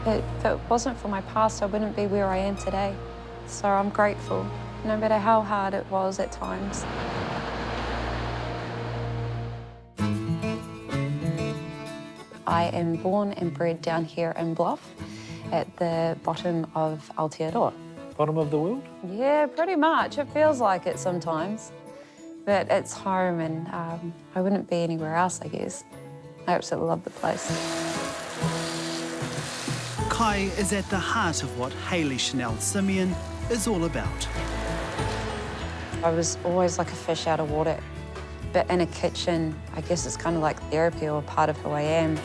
If it wasn't for my past, I wouldn't be where I am today. So I'm grateful, no matter how hard it was at times. I am born and bred down here in Bluff, at the bottom of Aotearoa. Bottom of the world? Yeah, pretty much. It feels like it sometimes. But it's home, and I wouldn't be anywhere else, I guess. I absolutely love the place. Kai is at the heart of what Haylee Chanel Simeon is all about. I was always like a fish out of water. But in a kitchen, I guess it's kind of like therapy or part of who I am.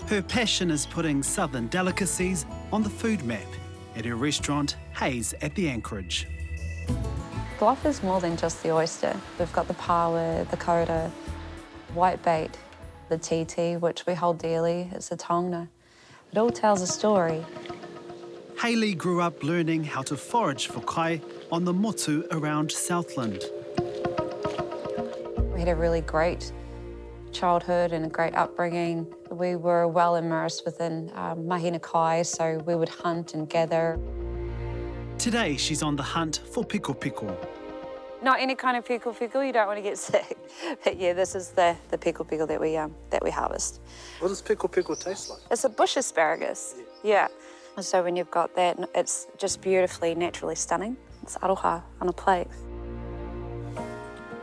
Her passion is putting southern delicacies on the food map at her restaurant, Hayes at the Anchorage. Bluff is more than just the oyster. We've got the pawa, the kora, whitebait, the titi, which we hold dearly. It's a taonga. It all tells a story. Haylee grew up learning how to forage for kai on the motu around Southland. We had a really great childhood and a great upbringing. We were well immersed within mahina kai, so we would hunt and gather. Today, she's on the hunt for piko. Not any kind of piko, you don't want to get sick. But yeah, this is the piko that we harvest. What does piko taste like? It's a bush asparagus, yeah. And so when you've got that, it's just beautifully, naturally stunning. It's aroha on a plate.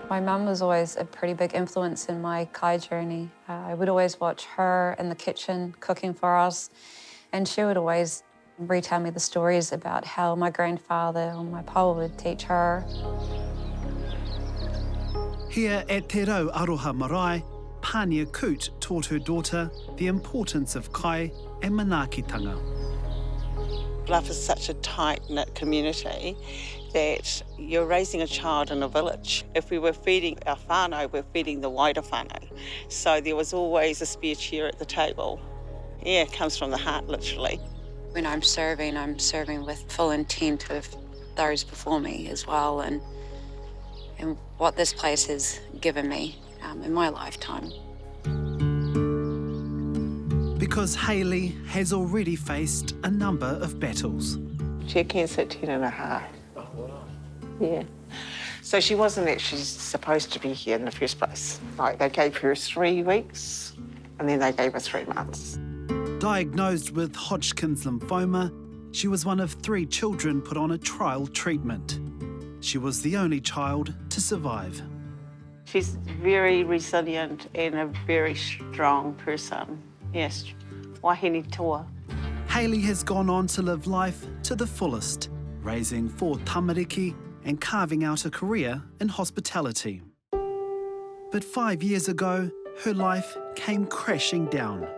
My mum was always a pretty big influence in my kai journey. I would always watch her in the kitchen cooking for us, and she would always retell me the stories about how my grandfather or my pa would teach her. Here at Te Ao Aroha Marae, Pania Coot taught her daughter the importance of kai and manaakitanga. Bluff is such a tight-knit community that you're raising a child in a village. If we were feeding our whānau, we're feeding the wider whānau. So there was always a spare chair at the table. Yeah, it comes from the heart, literally. When I'm serving with full intent of those before me as well, and what this place has given me in my lifetime. Because Haylee has already faced a number of battles. She had cancer at 10 and a half. Oh, wow. Yeah. So she wasn't actually supposed to be here in the first place. Like, they gave her 3 weeks, and then they gave her 3 months. Diagnosed with Hodgkin's lymphoma, she was one of 3 children put on a trial treatment. She was the only child to survive. She's very resilient and a very strong person. Yes, wahine toa. Haylee has gone on to live life to the fullest, raising 4 tamariki and carving out a career in hospitality. But 5 years ago, her life came crashing down,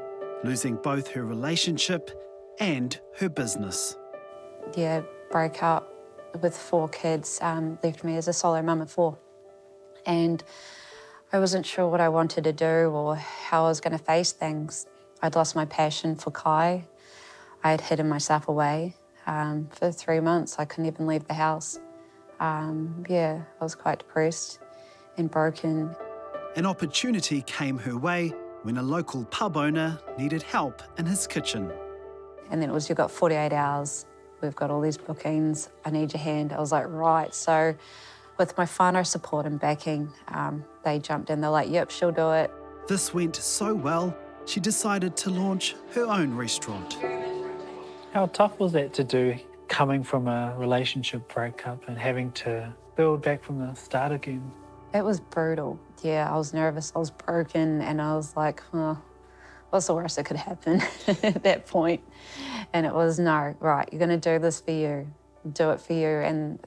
losing both her relationship and her business. Yeah, broke up with 4 kids, left me as a solo mum of 4. And I wasn't sure what I wanted to do or how I was going to face things. I'd lost my passion for kai. I had hidden myself away. For 3 months, I couldn't even leave the house. Yeah, I was quite depressed and broken. An opportunity came her way when a local pub owner needed help in his kitchen. And then it was, you've got 48 hours. We've got all these bookings. I need your hand. I was like, right. So with my whānau support and backing, they jumped in. They're like, yep, she'll do it. This went so well, she decided to launch her own restaurant. How tough was that to do, coming from a relationship breakup and having to build back from the start again? It was brutal. Yeah, I was nervous. I was broken, and I was like, oh, what's the worst that could happen at that point? And it was, no, right, you're going to do this for you. Do it for you.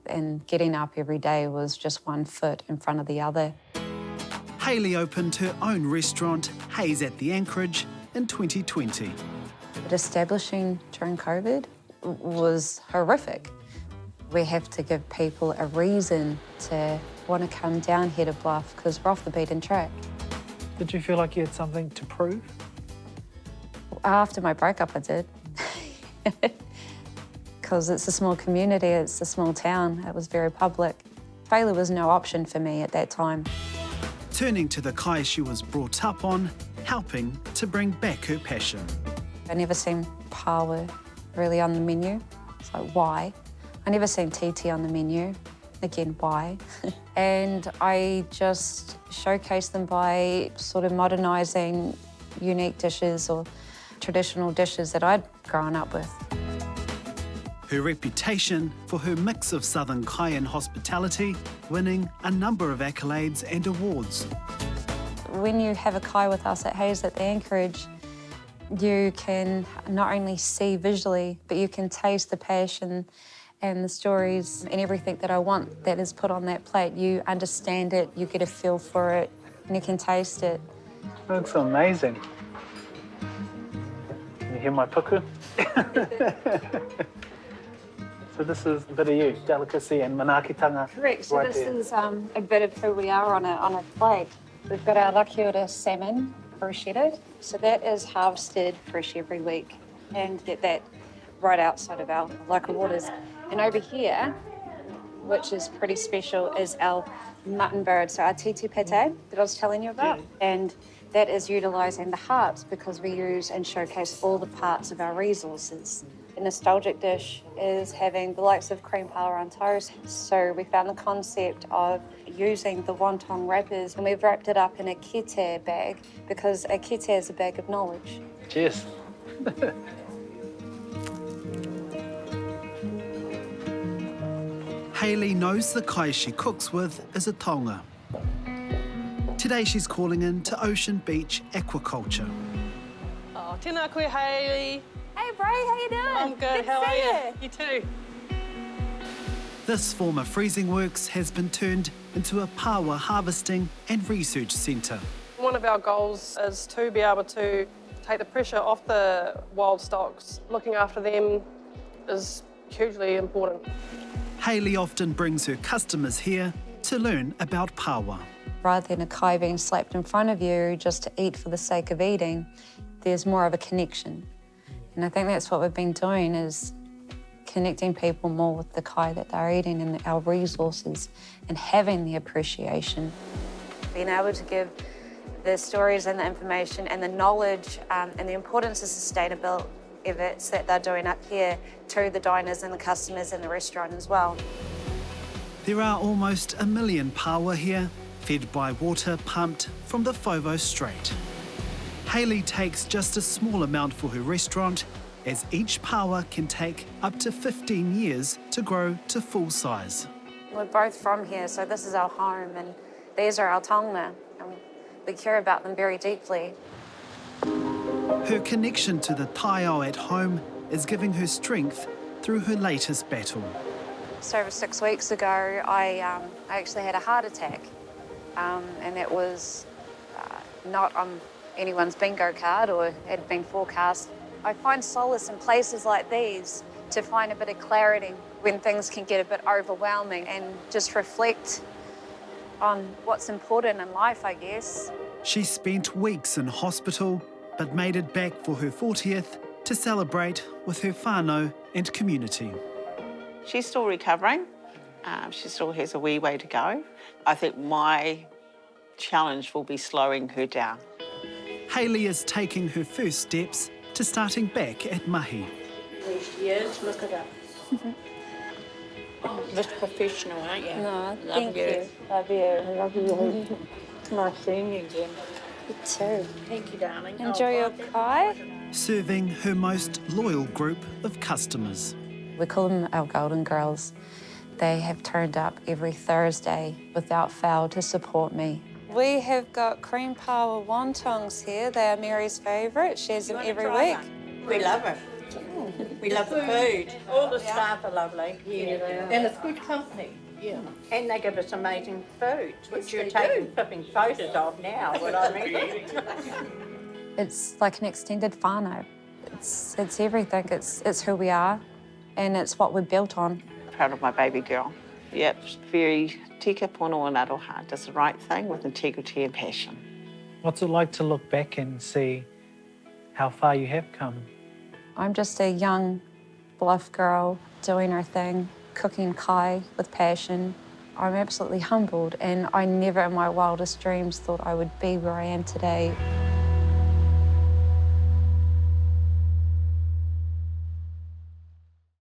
And getting up every day was just one foot in front of the other. Haylee opened her own restaurant, Hayes at the Anchorage, in 2020. But establishing during COVID was horrific. We have to give people a reason to want to come down here to Bluff because we're off the beaten track. Did you feel like you had something to prove? After my breakup, I did. Because it's a small community, it's a small town, it was very public. Failure was no option for me at that time. Turning to the kai she was brought up on, helping to bring back her passion. I never seen paua really on the menu. It's like, why? I never seen titi on the menu. Again, why? And I just showcase them by sort of modernising unique dishes or traditional dishes that I'd grown up with. Her reputation for her mix of Southern kai and hospitality, winning a number of accolades and awards. When you have a kai with us at Hayes at the Anchorage, you can not only see visually, but you can taste the passion and the stories and everything that I want that is put on that plate. You understand it, you get a feel for it, and you can taste it. Looks amazing. Can you hear my puku? So this is a bit of you, delicacy and manaakitanga. Correct, so right this there. is a bit of who we are on a plate. We've got our lakiura salmon bruschetted. So that is harvested fresh every week and get that right outside of our local waters. And over here, which is pretty special, is our mutton bird, so our titi pate that I was telling you about. And that is utilising the hearts because we use and showcase all the parts of our resources. A nostalgic dish is having the likes of cream paua on toast. So we found the concept of using the wonton wrappers and we've wrapped it up in a kete bag because a kete is a bag of knowledge. Cheers. Haylee knows the kai she cooks with is a tonga. Today she's calling in to Ocean Beach Aquaculture. Oh, tēnā koe, Haylee. Hey, Bray, how you doing? I'm good. How are you? You too. This former freezing works has been turned into a paua harvesting and research centre. One of our goals is to be able to take the pressure off the wild stocks. Looking after them is hugely important. Haylee often brings her customers here to learn about paua. Rather than a kai being slapped in front of you just to eat for the sake of eating, there's more of a connection. And I think that's what we've been doing is connecting people more with the kai that they're eating and our resources and having the appreciation. Being able to give the stories and the information and the knowledge and the importance of sustainable efforts that they're doing up here to the diners and the customers in the restaurant as well. There are almost 1 million paua here, fed by water pumped from the Fovo Strait. Haylee takes just a small amount for her restaurant, as each paua can take up to 15 years to grow to full size. We're both from here, so this is our home, and these are our taonga, and we care about them very deeply. Her connection to the Te Ao at home is giving her strength through her latest battle. Just over 6 weeks ago, I actually had a heart attack, and it was not on anyone's bingo card or had been forecast. I find solace in places like these to find a bit of clarity when things can get a bit overwhelming and just reflect on what's important in life, I guess. She spent weeks in hospital, but made it back for her 40th to celebrate with her whānau and community. She's still recovering. She still has a wee way to go. I think my challenge will be slowing her down. Haylee is taking her first steps to starting back at mahi. There she is, look at her. Just professional, aren't you? No, Love thank you. Love you. I love you. It's nice seeing you again. You too. Thank you, darling. Enjoy your kai. Serving her most loyal group of customers. We call them our golden girls. They have turned up every Thursday without fail to support me. We have got cream paua wontons here. They are Mary's favourite. She has them every week. We love her. We love the food. All the staff are lovely. Yeah, they are. And it's good company. Yeah. And they give us amazing food, which you're taking flipping photos of now, what I mean. It's like an extended whānau. It's everything. It's who we are, and it's what we're built on. Proud of my baby girl. Yep, very tika pono and Aroha. Does the right thing with integrity and passion. What's it like to look back and see how far you have come? I'm just a young, bluff girl doing her thing, cooking kai with passion. I'm absolutely humbled, and I never in my wildest dreams thought I would be where I am today.